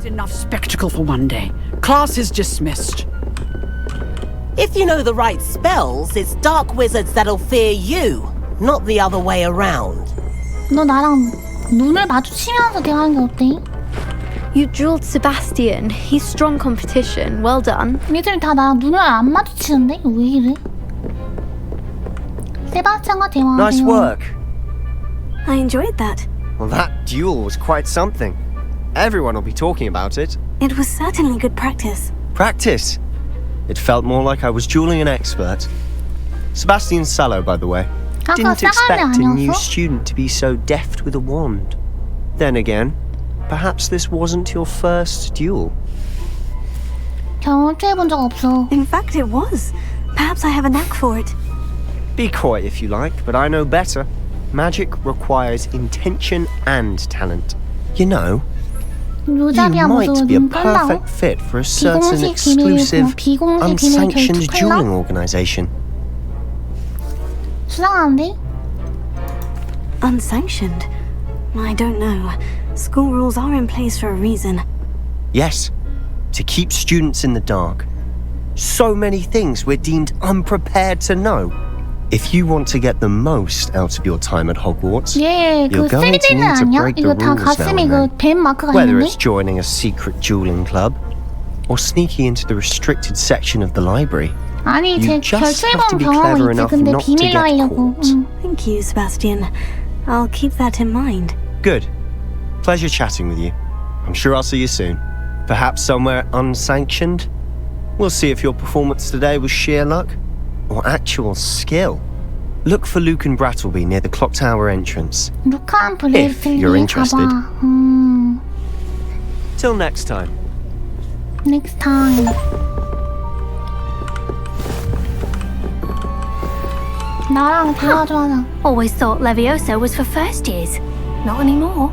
enough spectacle for one day. Class is dismissed. If you know the right spells, it's dark wizards that'll fear you, not the other way around. 너 나랑 눈을 마주치면서 대화하는 게 어때? You drilled Sebastian. He's strong competition. Well done. 얘들 다 나랑 눈을 안 마주치는데? 왜 이래? 세바스찬과 대화하세요. Nice work. I enjoyed that. Well, that duel was quite something. Everyone will be talking about it. It was certainly good practice. Practice? It felt more like I was dueling an expert. Sebastian Sallow, by the way. Didn't expect a new student to be so deft with a wand. Then again, perhaps this wasn't your first duel. 경험해본 적 없어. In fact, it was. Perhaps I have a knack for it. Be coy if you like, but I know better. Magic requires intention and talent. You know, you might be a perfect fit for a certain exclusive, unsanctioned dueling organization. 수상한데? Unsanctioned? I don't know. School rules are in place for a reason. Yes, to keep students in the dark. So many things we're deemed unprepared to know. If you want to get the most out of your time at Hogwarts, you're going to need to break the rules now and then. Whether it's joining a secret dueling club or sneaking into the restricted section of the library. 아니, 제 결투해본 경험은 있지. 근데 비밀로 하려고. Thank you, Sebastian. I'll keep that in mind. Good. Pleasure chatting with you. I'm sure I'll see you soon. Perhaps somewhere unsanctioned? We'll see if your performance today was sheer luck or actual skill. Look for Luke and Brattleby near the clock tower entrance. If you're interested. Till next time. Next time. 나랑 대화 좀 하자. Always thought Levioso was for first years. Not anymore.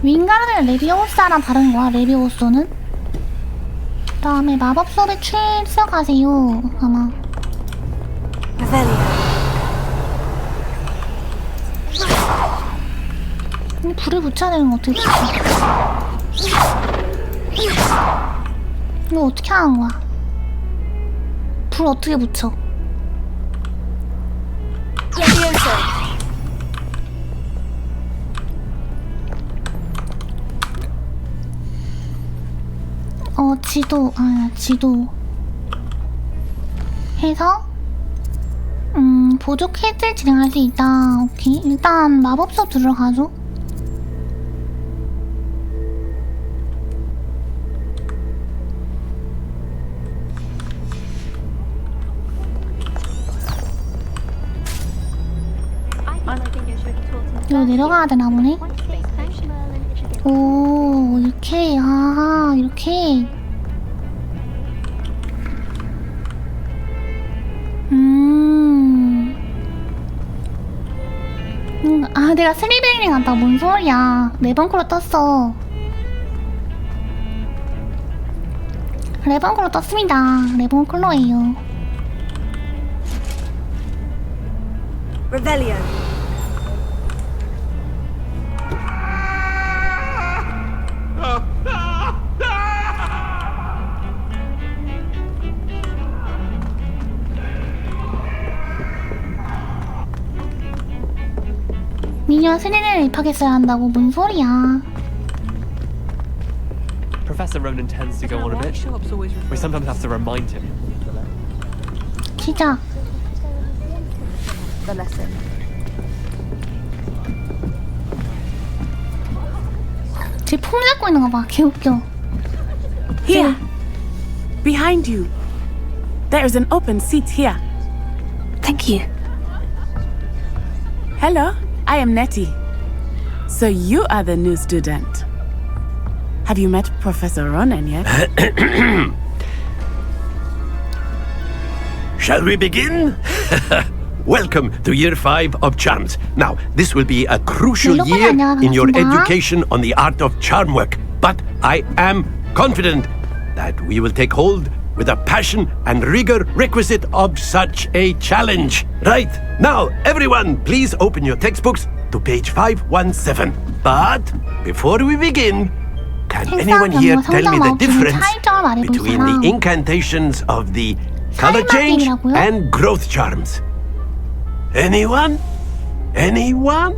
윙가르는 레비오사랑 다른 거야, 레비오소는? 그 다음에 마법 수업에 출석하세요, 아마. 불을 붙여야 되는 거 어떻게 붙여? 이거 어떻게 하는 거야? 불 어떻게 붙여? 지도 해서 보조 퀘스트를 진행할 수 있다. 오케이, 일단 마법 수업 들으러 가죠. 여기 내려가야 되나 보네. 오, 이렇게, 아, 이렇게. 아, 내가 스리베링 한다. 뭔 소리야. 레번클로 떴어. 레번클로 떴습니다. 레번클로예요. Revelio. 미녀 스리를 입학했어야 한다고. 뭔 소리야. Professor Ronan tends to go on a bit. We sometimes have to remind him. 시작. The lesson. 쟤 폼 잡고 있는 거 봐. 개웃겨. Here. Behind you. There is an open seat here. Thank you. Hello, I am Nettie. So you are the new student. Have you met Professor Ronan yet? Shall we begin? Welcome to Year 5 of Charms. Now, this will be a crucial year in your education on the art of charm work. But I am confident that we will take hold with the passion and rigor requisite of such a challenge. Right, now, everyone, please open your textbooks to page 517. But before we begin, Can 행사 anyone here 경로 tell me 성장 the 마법 difference 차이점을 말해볼 between 사람. the incantations of the color change 사이마딩이라고요? and growth charms? Anyone? Anyone?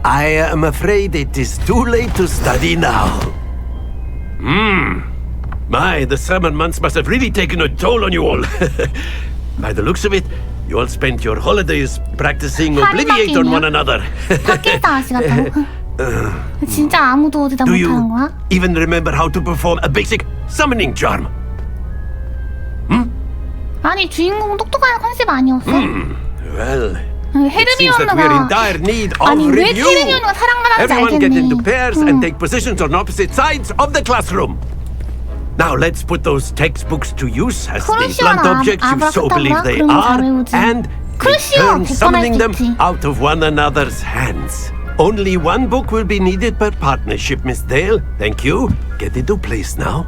I am afraid it is too late to study now. My, the summer months must have really taken a toll on you all. By the looks of it, you all spent your holidays practicing Obliviate on one another. 팟캐스트 아저씨 같다고? 진짜 아무도 대답 Do 못하는 you 거야? even remember how to perform a basic summoning charm? 아니 주인공 똑똑한 컨셉 아니었어? Well, it seems that we're in 헤르미온느가 dire need of 아니 왜 review. 헤르미온느가 사랑받았는지 Everyone get into 알겠네. pairs and take positions on opposite sides of the classroom. Now let's put those textbooks to use as the blunt objects you so believe they are, and return summoning them out of one another's hands. Only one book will be needed per partnership, Miss Dale. Thank you. Get into place now.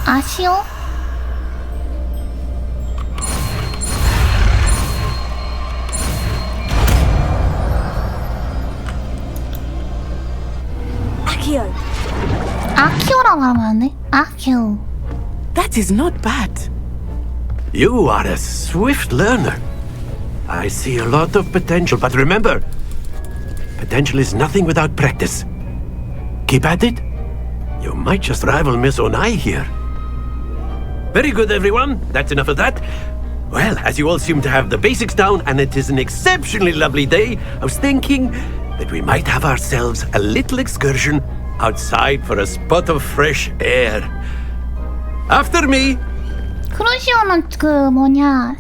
아시오? 아키오라고 하면 안 돼? 아키오. That is not bad. You are a swift learner. I see a lot of potential, but remember, potential is nothing without practice. Keep at it. You might just rival Miss Onai here. Very good, everyone. That's enough of that. Well, as you all seem to have the basics down, and it is an exceptionally lovely day, I was thinking that we might have ourselves a little excursion outside for a spot of fresh air. After me. 크루시오는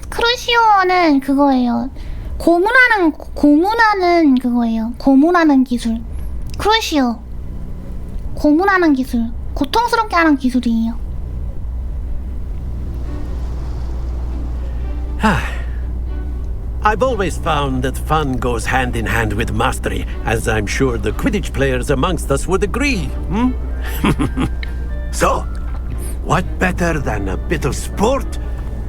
크루시오는 그거예요. 고문하는 그거예요. 고문하는 기술. 크루시오. 고문하는 기술. 고통스럽게 하는 기술이에요. I've always found that fun goes hand in hand with mastery, as I'm sure the Quidditch players amongst us would agree. So, what better than a bit of sport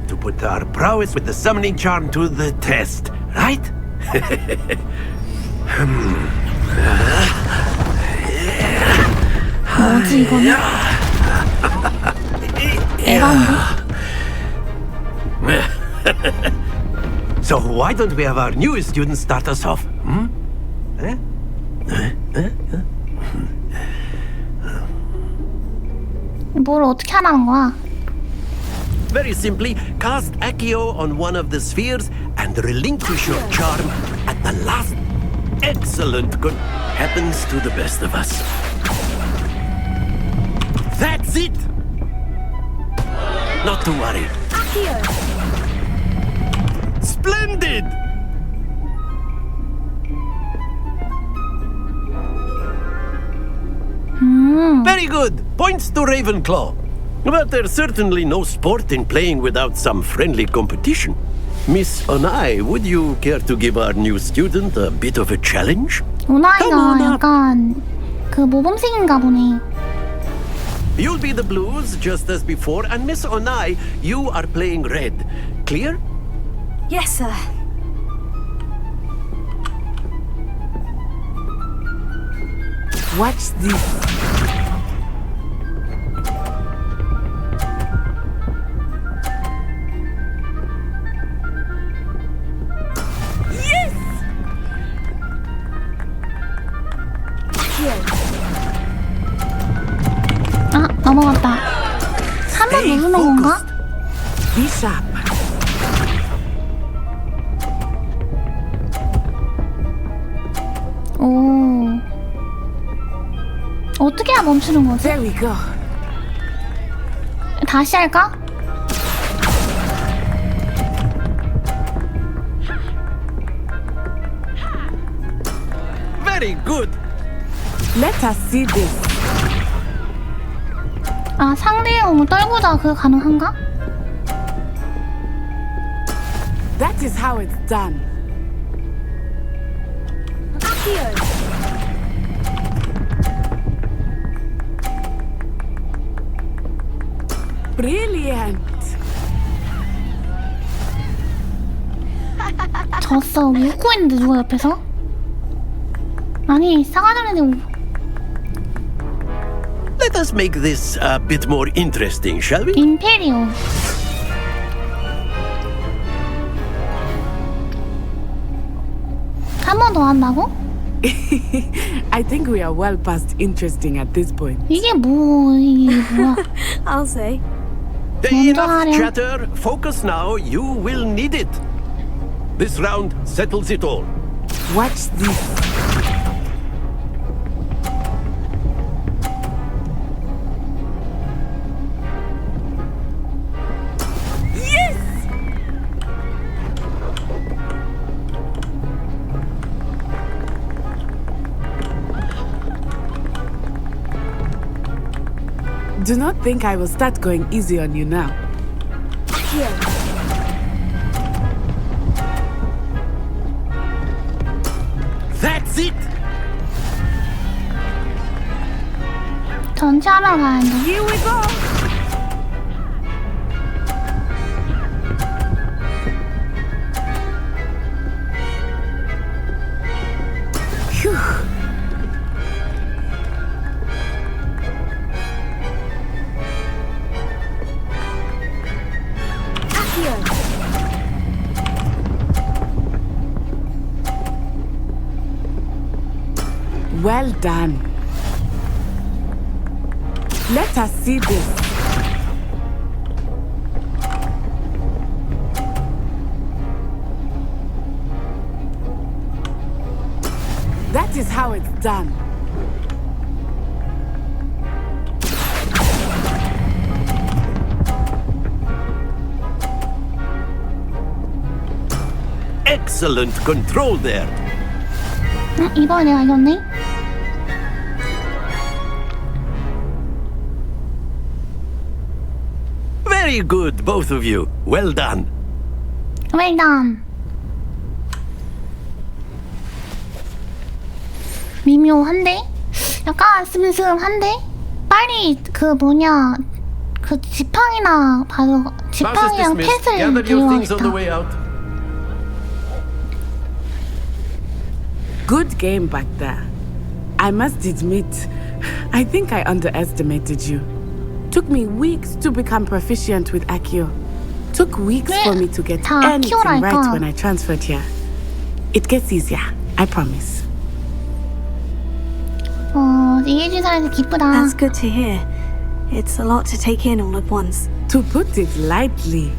to put our prowess with the summoning charm to the test, right? 뭐지 이거는? 에반데? So why don't we have our newest student start us off? 뭘 어떻게 하라는 거야? Very simply, cast Accio on one of the spheres and relinquish your charm at the last. Excellent. Good. Happens to the best of us. That's it! Not to worry. Splendid! Very good. Points to Ravenclaw. But there's certainly no sport in playing without some friendly competition. Miss Onai, would you care to give our new student a bit of a challenge? 오나이가 약간 그 모범생인가 보네. You'll be the blues just as before, and Miss Onai, you are playing red. Clear? Yes, sir. Watch this. 아 넘어갔다. 한 번 누르는 건가? Be sharp. 오. 어떻게 해야 멈추는 거지? There we go. 다시 할까? Very good. Let us see this. 아 상대의 몸을 떨구자 그게 가능한가? That is how it's done. Brilliant. 졌어. 웃고 있는데 누가 옆에서? 아니 싸가지는데. Let us make this a bit more interesting, shall we? 임페리오. 한 번 더 한다고? I think we are well past interesting at this point. 이게 뭐야? I'll say. Enough chatter. Focus now. You will need it. This round settles it all. Watch this. Do not think I will start going easy on you now. Here. That's it. 전체하러 가야돼. Here we go. Phew. Well done. Let us see this. That is how it's done. Excellent control there. 이번에 내가 이겼네? Very good, both of you. Well done. Well done. 미묘한데? 약간 슴슴한데? 빨리 그 뭐냐 그 지팡이나 바로 지팡이랑 펫을 데려와야겠다. Good game back there. I must admit, I think I underestimated you. Took me weeks to become proficient with Accio. Took weeks for me to get anything right when I transferred here. It gets easier, I promise. 이해주사에서 기쁘다. That's good to hear. It's a lot to take in all at once. To put it lightly,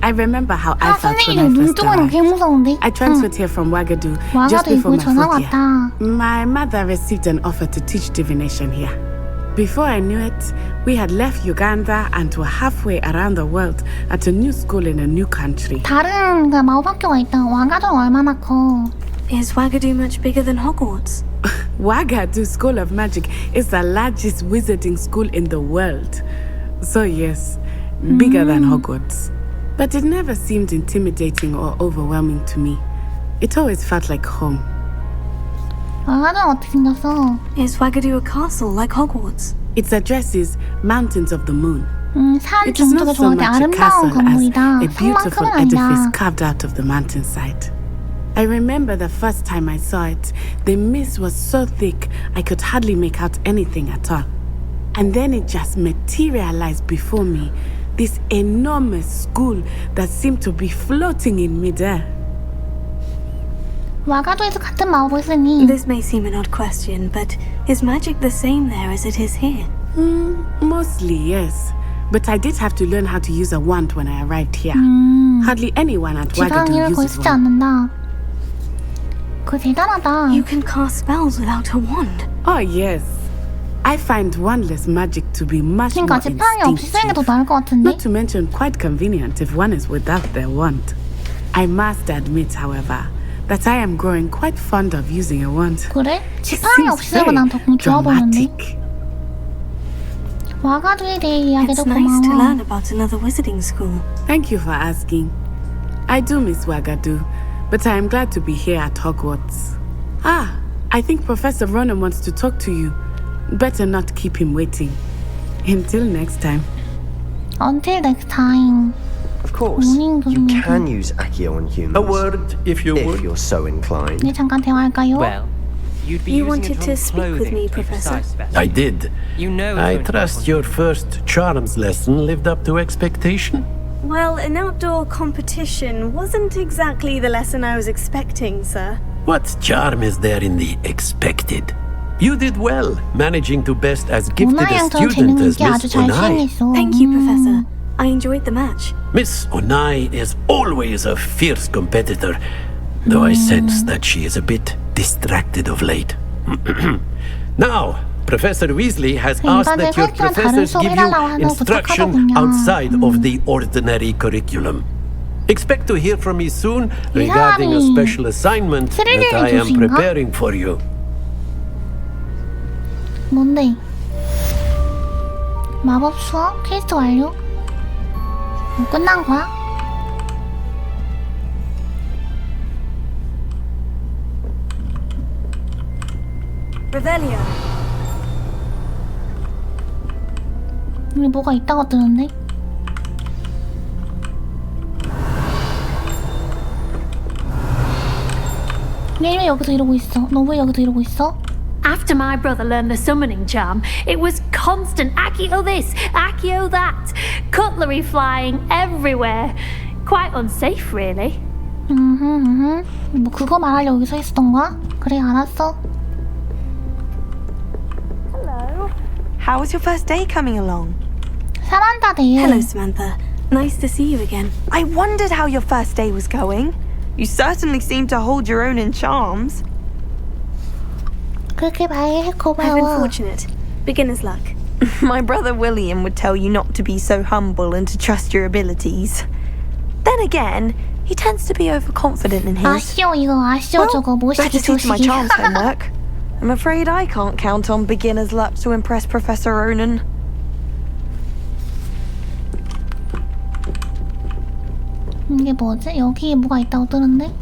I remember how I felt when I 선생님 first arrived. 개 무서운데? I transferred here from Wagadu just before my fourth year. My mother received an offer to teach divination here. Before I knew it, we had left Uganda and were halfway around the world at a new school in a new country. 다른 그 마법학교가 있다. 와가도 얼마나 커? Is Wagadu much bigger than Hogwarts? Wagadu School of Magic is the largest wizarding school in the world. So yes, bigger than Hogwarts. But it never seemed intimidating or overwhelming to me. It always felt like home. 와가도 어떻게 생겼어? Is Wagadu a castle like Hogwarts? Its address is Mountains of the Moon. 산 It is 정도가 not so 좋은데 much a 아름다운 castle as 건물이다. a beautiful 성만큼은 edifice 아니다. carved out of the mountainside. I remember the first time I saw it, the mist was so thick I could hardly make out anything at all. And then it just materialized before me, this enormous school that seemed to be floating in midair. 와가도에서 같은 마법을 쓰니. This may seem an odd question, but is magic the same there as it is here? Mostly, yes. But I did have to learn how to use a wand when I arrived here. Hardly anyone at Wagadu 지팡이를 거의 uses 쓰지 one. 않는다. 그거 대단하다. You can cast spells without a wand. Oh, yes. I find wandless magic to be much more 그러니까 지팡이 없이 쓰는 게 더 instinctive. 나을 것 같은데? Not to mention quite convenient if one is without their wand. I must admit, however, that I am growing quite fond of using a wand. 그래? It 지팡이 seems 없이 쓰는 거 난 더 very 좋아 보이는데? dramatic. 와가도에 대해 이야기도 It's nice to 고마워. learn about another wizarding school. Thank you for asking. I do miss Wagadu, but I am glad to be here at Hogwarts. Ah, I think Professor Ronan wants to talk to you. Better not keep him waiting. Until next time. Until next time. Of course, you can use Accio on humans. A word, if you would. If you're so inclined. 네, 잠깐 대화할까요? Well, you'd be You using wanted it to on speak with clothing, me, to be Professor? precise, Beth. I did. You know I it's going to trust be your first charms lesson lived up to expectation. Well, an outdoor competition wasn't exactly the lesson I was expecting, sir. What charm is there in the expected? You did well, managing to best as gifted a 오나양 저 student 재능 as 있게 아주 Miss 잘 Onai. 수행했어. Thank you, Professor. I enjoyed the match. Miss Onai is always a fierce competitor, though I sense that she is a bit distracted of late. Now, Professor Weasley has asked that your professors give you instruction outside of the ordinary curriculum. Expect to hear from me soon regarding a special assignment that I am preparing for you. 뭔데? 마법 수업 퀘스트 완료? 끝난 거야? Revelio. 여기 뭐가 있다고 뜨는데? 왜 여기서 이러고 있어? 너 왜 여기서 이러고 있어? After my brother learned the summoning charm, it was constant Accio this, Accio that, cutlery flying everywhere. Quite unsafe, really. 뭐 그거 말하려고 여기서 있었던 거야? 그래, 알았어. Hello. How was your first day coming along? 사만다 데이. Hello, Samantha. Nice to see you again. I wondered how your first day was going. You certainly seem to hold your own in charms. 그렇게 말해 I've been 고마워. fortunate. Beginner's luck. My brother William would tell you not to be so humble and to trust your abilities. Then again, he tends to be overconfident in his. 아쉬워 이거 아쉬워 저거 better 멋있게 see to my 조식이. charms homework. I'm afraid I can't count on beginner's luck to impress Professor Ronan. 이게 뭐지? 여기에 뭐가 있다고 뜨는데?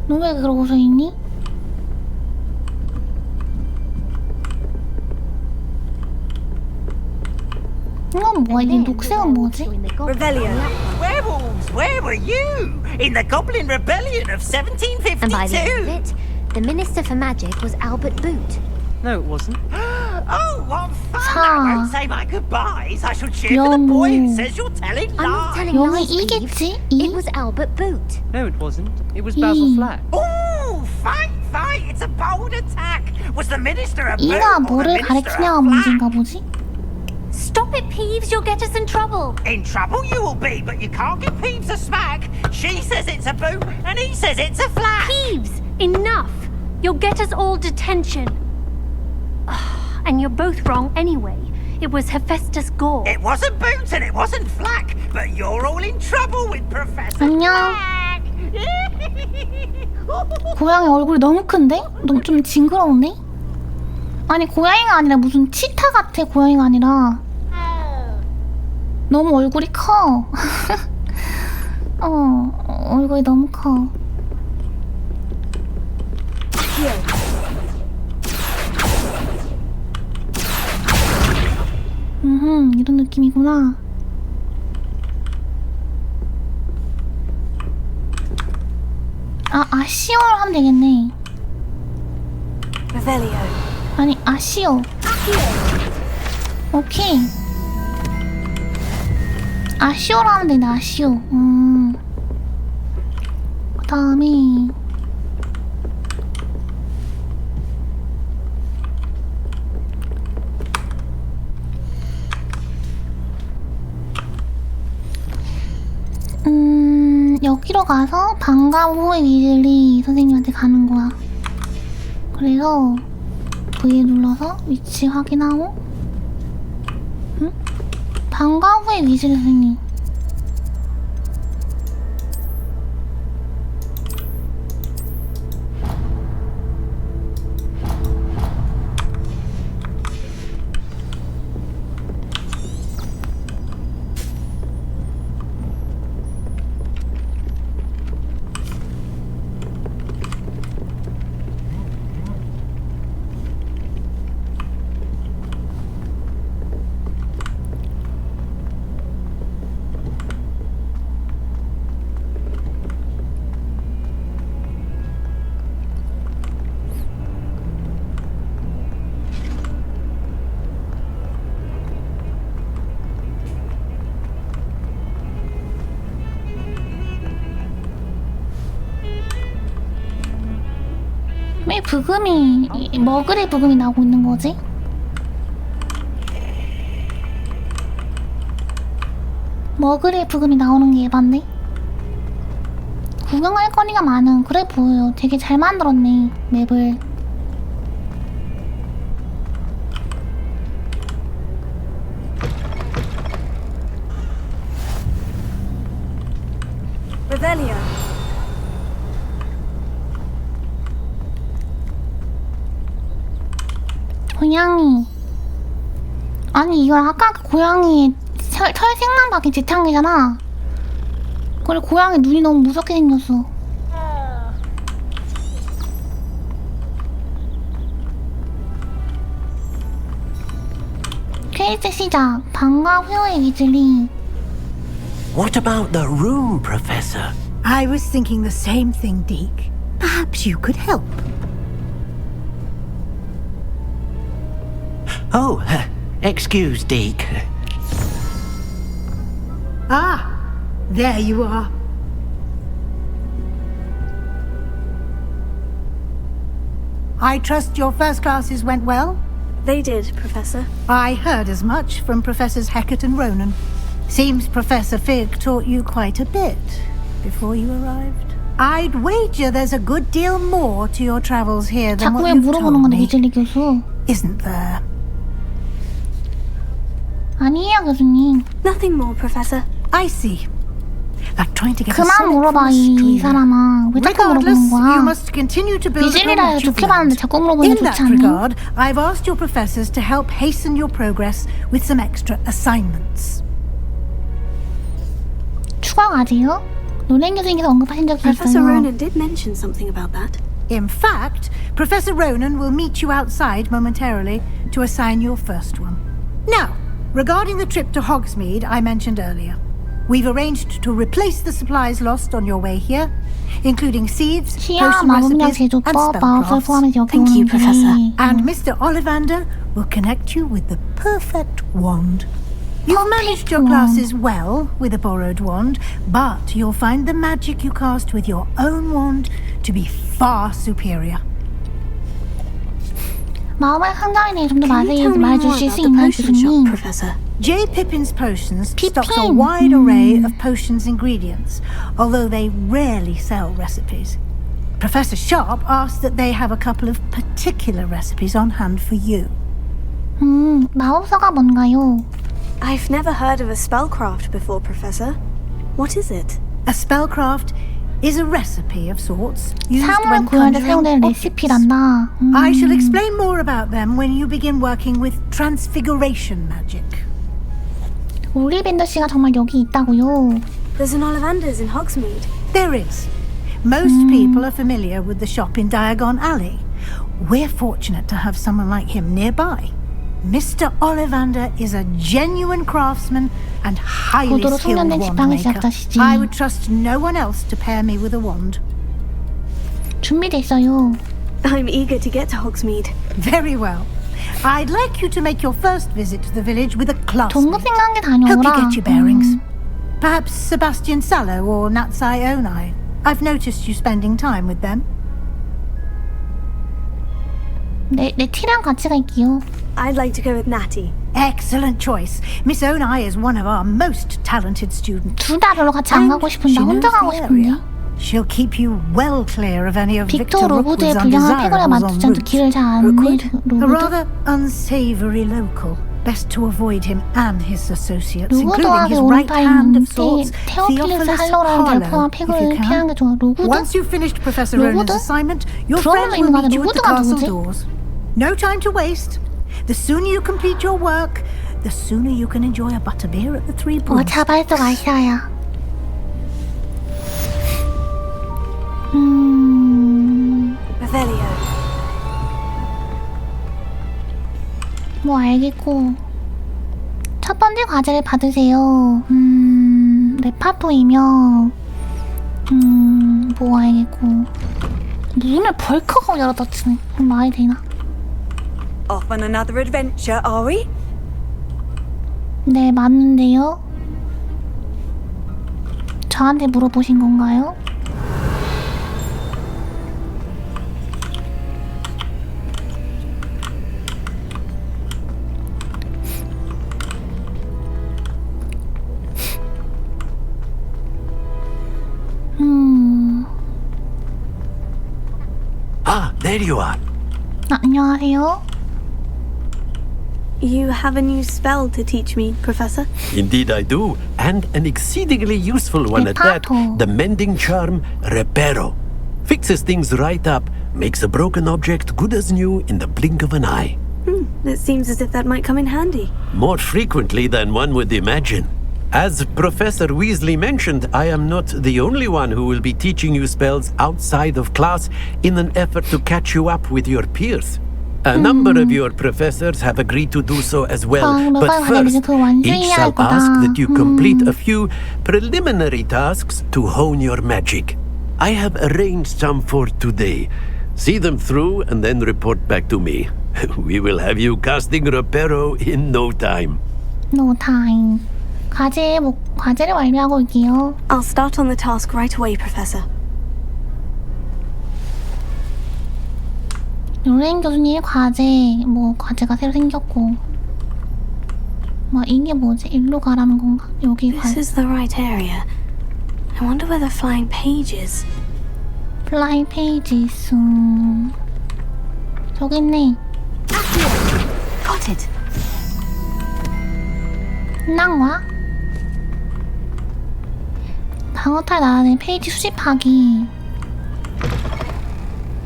너 왜 그러고서 있니? 이건 뭐야? 이 녹색은 뭐지? Revelio. Werewolves, where were you? In the Goblin Rebellion of 1752? And by the end of it, the Minister for Magic was Albert Boot. No, it wasn't. Oh, what fun! I won't say my goodbyes. I shall cheer for the boy who says you're telling I'm not lies. telling 여기 lies, Peeves. 이겠지? It was Albert Boot. No, it wasn't. It was Basil Flack. Ooh, fight! It's a bold attack. Was the Minister a boot 이가 or the 뭐를 Minister 가리키냐가 a 문제인가 flat? 보지? Stop it, Peeves. You'll get us in trouble. In trouble you will be, but you can't give Peeves a smack. She says it's a boot, and he says it's a flat. Peeves, enough. You'll get us all detention. And you're both wrong anyway. It was Hephaestus Gore. It wasn't boot and it wasn't flack, but you're all in trouble with Professor 안녕. Flack. 고양이 얼굴이 너무 큰데? 너무 좀 징그러운데? 아니 고양이가 아니라 무슨 치타 같아. 고양이가 아니라 너무 얼굴이 커. 얼굴이 너무 커. 이런 느낌이구나. 아시오로 하면 되겠네. Revelio. 아니 아시오. 오케이. 아시오로 하면 되네. 아시오. 그 다음에 여기로 가서 방과 후에 위즐리 선생님한테 가는 거야. 그래서 V에 눌러서 위치 확인하고, 방과 후에 위즐리 선생님. 부금이 머글의 부금이 나오고 있는 거지? 머글의 부금이 나오는 게 예반데? 구경할 거리가 많은 그래 보여요. 되게 잘 만들었네 맵을. Revelio. 고양이. 아니 이걸 아까 그 고양이 털색만 박힌 지창이잖아. 그리고 고양이 눈이 너무 무섭게 생겼어. 퀘스트 시작. 방과 후의 위즐리. What about the room, Professor? I was thinking the same thing, Deke. Perhaps you could help. Oh, excuse, Deke. Ah, there you are. I trust your first classes went well? They did, Professor. I heard as much from Professors Hecat and Ronan. Seems Professor Fig taught you quite a bit before you arrived. I'd wager there's a good deal more to your travels here than what you've told me. Isn't there? 아니에요, 교수님. Nothing more, Professor. I see. Like trying to get 그만 물어봐, 이 사람아. 왜 자꾸 물어보는 거야? 비질리라 좋게 봤는데 자꾸 물어보는 게 좋지 않니? In that regard, I've asked your professors to help hasten your progress with some extra assignments. 추가 과제요? 노랭 교수님께서 언급하신 적이 Professor 있어요. Ronan did mention something about that. In fact, Professor Ronan will meet you outside momentarily to assign your first one. Now, regarding the trip to Hogsmeade I mentioned earlier, we've arranged to replace the supplies lost on your way here, including seeds, potion recipes, and spellcrafts. Thank you, Professor. And Mr. Ollivander will connect you with the perfect wand. You've managed your classes well with a borrowed wand, but you'll find the magic you cast with your own wand to be far superior. 마음의 상장에 대해 좀 더 자세히 말해주실 수 있나요, 교수님? J. Pippin's Potions stocks a wide array of potions ingredients, although they rarely sell recipes. Professor Sharp asked that they have a couple of particular recipes on hand for you. 마법사가 뭔가요? I've never heard of a spellcraft before, Professor. What is it? A spellcraft is a recipe of sorts used 사물을 when 구현할 때 conjuring 사용되는 레시피란다. I shall explain more about them when you begin working with transfiguration magic. 올리밴더 씨가 정말 여기 있다고요? There's an Ollivander's in Hogsmeade. There is. Most people are familiar with the shop in Diagon Alley. We're fortunate to have someone like him nearby. Mr. Ollivander is a genuine craftsman and highly skilled wand maker. I would trust no one else to pair me with a wand. 준비됐어요. I'm eager to get to Hogsmeade. Very well. I'd like you to make your first visit to the village with a classmate. 동급생관계 Help you 다녀오라. get your bearings. Perhaps Sebastian Sallow or Natsai Onai. I've noticed you spending time with them. 내 티랑 같이 갈게요. I'd like to go with Natty. Excellent choice. Miss Onai is one of our most talented students. 둘 다 별로 같이 안 가고 싶은데 혼자 가고 싶은데. She'll keep you well clear of any of 빅토 Victor 로그드의 Rookwood's 불량한 패거리에 undesirables en 맞추지 않고 route. 길을 잘 안 내려. A 로그드? rather unsavory local. Best to avoid him and his associates, including 로그드와 his 그 right hand of 오른팔 sorts, 테오필리스 Theophilus 할로라는 Harlow, 대포와 if you 패거리를 피하는 게 좋아. can. 로그드? Once you've finished Professor Ronan's 로그드? assignment, your 그런 friend 걸로 will 있는 거 meet you at the 로그드가 castle 누구지? doors. No time to waste. The sooner you complete your work, the sooner you can enjoy a butterbeer at the Three Bulls. 자발적 아시아야. Revelio. 뭐 알겠고. 첫 번째 과제를 받으세요. 레파토이며 뭐 알겠고. 문을 벌컥 열어 닫히네. 말이 되나? Off on another adventure, are we? 네, 맞는데요. 저한테 물어보신 건가요? there you are. 안녕하세요. You have a new spell to teach me, Professor? Indeed I do, and an exceedingly useful one at that. The mending charm, Reparo. Fixes things right up, makes a broken object good as new in the blink of an eye. It seems as if that might come in handy. More frequently than one would imagine. As Professor Weasley mentioned, I am not the only one who will be teaching you spells outside of class in an effort to catch you up with your peers. A number of your professors have agreed to do so as well, but first, each shall ask that you complete a few preliminary tasks to hone your magic. I have arranged some for today. See them through and then report back to me. We will have you casting Reparo in no time. No time. 과제를 완료하고 올게요. I'll start on the task right away, Professor. 로렌 교수님 과제가 새로 생겼고 이게 뭐지? 일로 가라는 건가? 여기 This is the right area. I wonder where the flying page is. Flying pages. 저기 있네. Got it. 끝난거야? 방어탈 나라는 페이지 수집하기.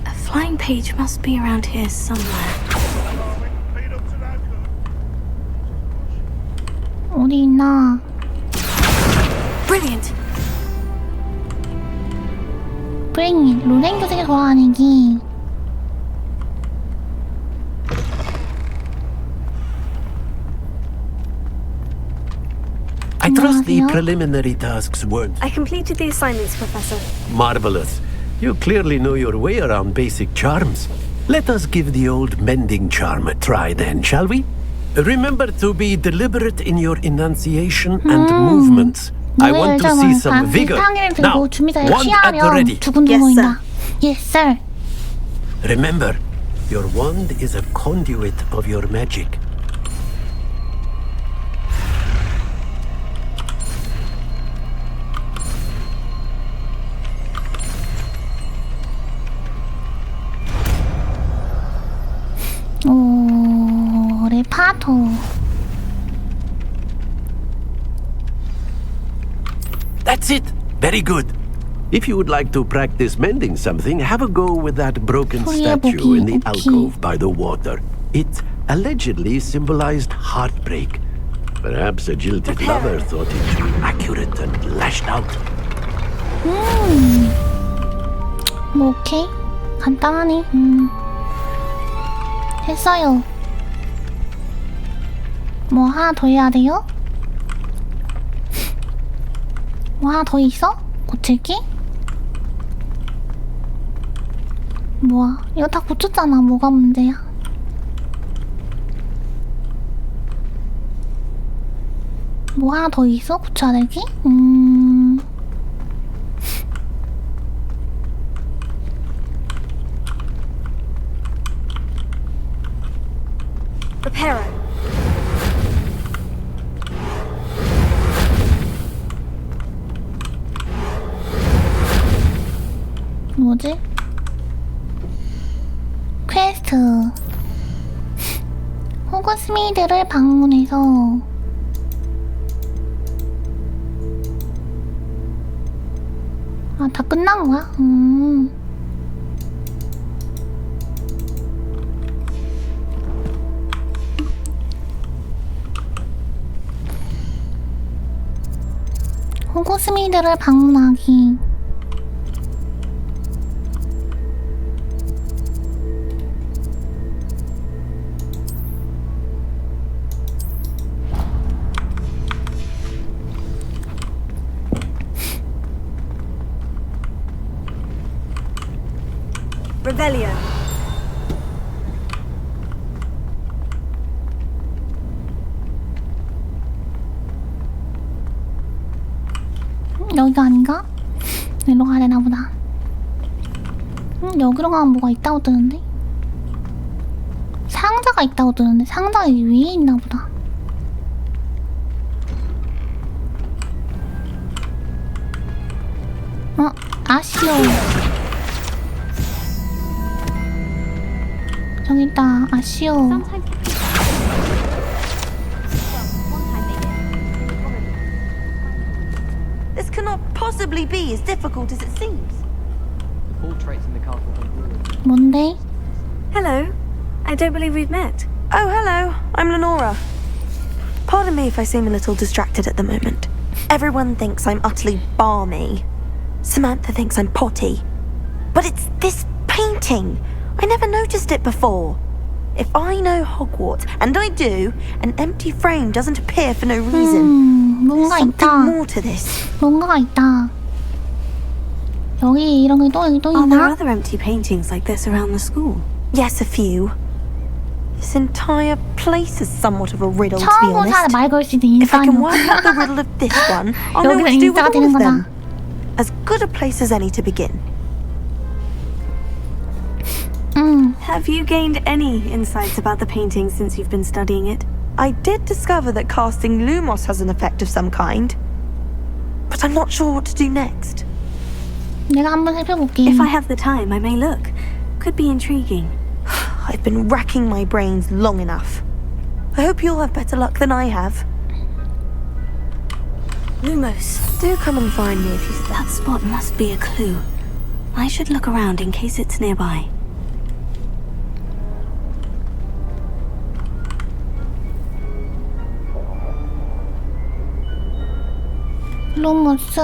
A flying page must be around here somewhere. 어디 있나? Brilliant. 브레잉 로렌 교수에게 돌아다니기. I trust the preliminary tasks weren't I completed the assignments, Professor. marvelous. You clearly know your way around basic charms. Let us give the old mending charm a try then, shall we? Remember to be deliberate in your enunciation and movements. I want to see some vigor. Now, wand at the ready. Yes, sir. Yes, sir. Remember, your wand is a conduit of your magic. 레파토. That's it. Very good. If you would like to practice mending something, have a go with that broken statue in the alcove by the water. It allegedly symbolized heartbreak. Perhaps a jilted lover thought it too accurate and lashed out. 오케이. 간단하네. 했어요. 뭐 하나 더 해야 돼요? 뭐 하나 더 있어? 고칠기? 뭐야? 이거 다 고쳤잖아. 뭐가 문제야? 뭐 하나 더 있어? 고쳐야 되기? Reparo. 뭐지? 퀘스트. 호그스미드를 방문해서 다 끝난 거야? 호그스미드를 방문하기. Revelio. 여기가 아닌가? 여기로 가야 되나 보다. 여기로 가면 뭐가 있다고 뜨는데? 상자가 있다고 뜨는데 상자가 위에 있나 보다. 아쉬워. 저기 있다. 아쉬워. This cannot possibly be as difficult as it seems. 뭔데? Hello. I don't believe we've met. Oh, hello. I'm Lenora. Pardon me if I seem a little distracted at the moment. Everyone thinks I'm utterly balmy. Samantha thinks I'm potty. But it's this painting. I never noticed it before. If I know Hogwarts, and I do, an empty frame doesn't appear for no reason. 뭔가 Something 있다. more to this. 뭔가가 있다. 여기 이런 게 또 Are there 있나? other empty paintings like this around the school? Yes, a few. This entire place is somewhat of a riddle, to be 처음 본 사람 honest. 말 걸 수 있는 If I 인싸는 can work out the riddle of this one, I'll know what 여기서 to do with 인싸가 all 되는 of 거다. them. As good a place as any to begin. Have you gained any insights about the painting since you've been studying it? I did discover that casting Lumos has an effect of some kind, but I'm not sure what to do next. 내가 한번 살펴볼게. If I have the time, I may look. Could be intriguing. I've been racking my brains long enough. I hope you'll have better luck than I have. Lumos. Do come and find me if you... That spot must be a clue. I should look around in case it's nearby. 루머스.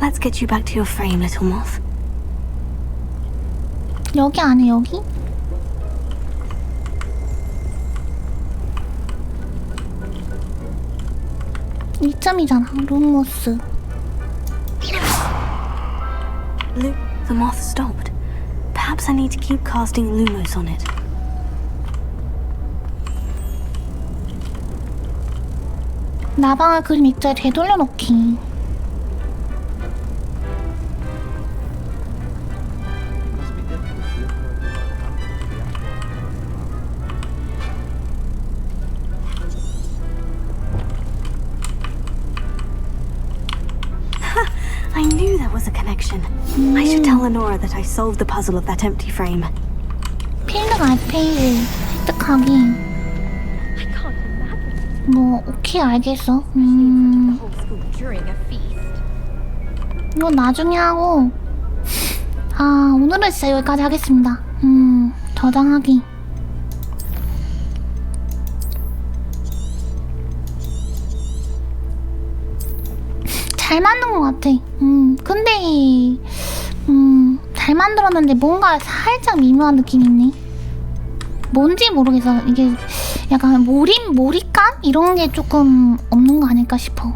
Let's get you back to your frame, little moth. 여기 안에 여기? 이점이잖아. 루머스. The moth stopped. Perhaps I need to keep casting Lumos on it. 나방을 그림 입자에 되돌려 놓기. I knew there was a connection. I should tell Lenora that I solved the puzzle of that empty frame. 필름 알페이지 획득하기. 뭐 오케이 알겠어. 이건 나중에 하고. 아 오늘은 진짜 여기까지 하겠습니다. 저장하기. 잘 만든 것 같아. 근데 잘 만들었는데 뭔가 살짝 미묘한 느낌이 있네. 뭔지 모르겠어. 이게 약간 몰입감? 이런 게 조금 없는 거 아닐까 싶어.